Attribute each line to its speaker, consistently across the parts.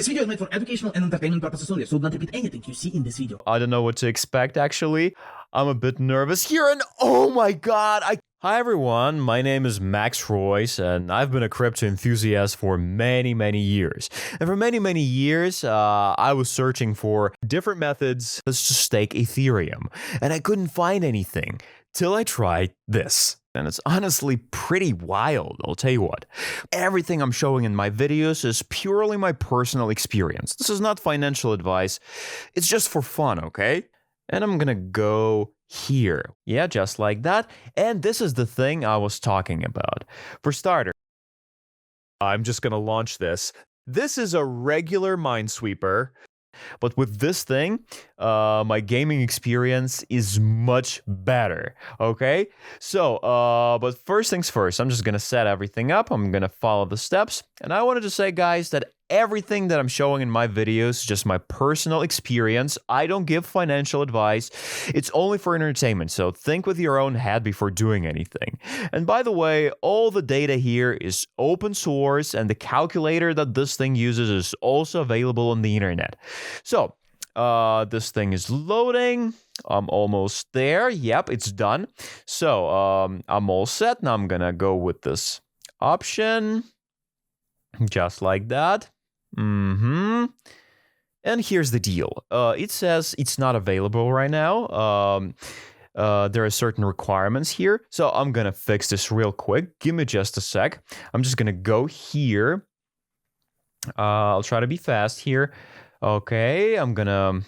Speaker 1: This video is made for educational and entertainment purposes only, so don't repeat anything you see in this video.
Speaker 2: I don't know what to expect, actually. I'm a bit nervous here, and oh my god, Hi everyone, my name is Max Royce, and I've been a crypto enthusiast for many years. And for many years, I was searching for different methods to stake Ethereum, and I couldn't find anything till I tried this. And it's honestly pretty wild, I'll tell you what. Everything I'm showing in my videos is purely my personal experience. This is not financial advice, it's just for fun, okay? And I'm gonna go here. Yeah, just like that. And this is the thing I was talking about. For starters, I'm just gonna launch this. This is a regular Minesweeper, but with this thing, my gaming experience is much better, okay? So, but first things first, I'm just gonna set everything up, I'm gonna follow the steps, and I wanted to say, guys, that everything that I'm showing in my videos is just my personal experience. I don't give financial advice. It's only for entertainment, so think with your own head before doing anything. And by the way, all the data here is open source, and the calculator that this thing uses is also available on the internet. So, this thing is loading. I'm almost there. Yep, it's done. So, I'm all set. Now I'm gonna go with this option. Just like that. And here's the deal. It says it's not available right now. There are certain requirements here. So I'm gonna fix this real quick. Give me just a sec. I'm just gonna go here. I'll try to be fast here. Okay, I'm gonna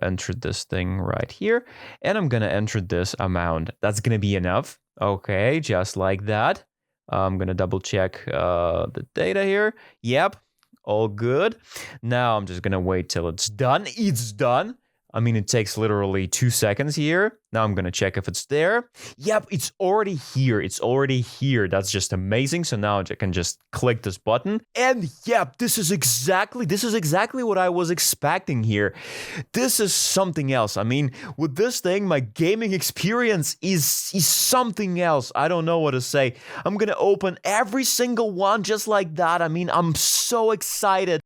Speaker 2: enter this thing right here. And I'm gonna enter this amount. That's gonna be enough. Okay, just like that. I'm gonna double check the data here. Yep, all good. Now I'm just gonna wait till it's done. It's done. I mean, it takes literally 2 seconds here. Now I'm gonna check if it's there. Yep, it's already here. It's already here. That's just amazing. So now I can just click this button. And yep, this is exactly what I was expecting here. This is something else. I mean, with this thing, my gaming experience is something else. I don't know what to say. I'm gonna open every single one just like that. I mean, I'm so excited.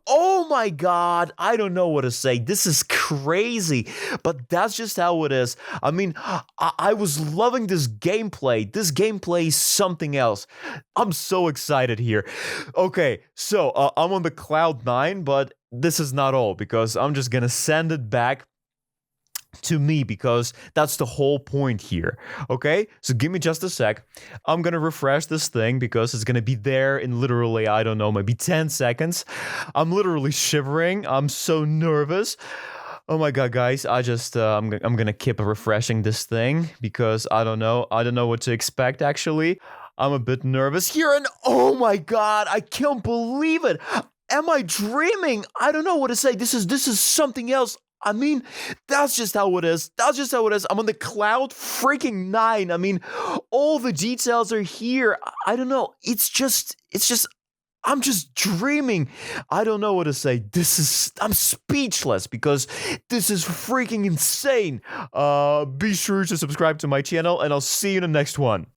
Speaker 2: Oh my god, I don't know what to say. This is crazy, but that's just how it is. I mean, I was loving this gameplay. This gameplay is something else. I'm so excited here. Okay, so I'm on the cloud 9, but this is not all, because I'm just gonna send it back to me, because that's the whole point here. Okay, so give me just a sec. I'm gonna refresh this thing because it's gonna be there in literally, I don't know, maybe 10 seconds. I'm literally shivering. I'm so nervous. Oh my god, guys, I'm gonna keep refreshing this thing because I don't know what to expect, actually. I'm a bit nervous here, and oh my god, I can't believe it. Am I dreaming? I don't know what to say. This is something else. I mean, that's just how it is. That's just how it is. I'm on the cloud freaking 9. I mean, all the details are here. I don't know. I'm just dreaming. I don't know what to say. I'm speechless because this is freaking insane. Be sure to subscribe to my channel, and I'll see you in the next one.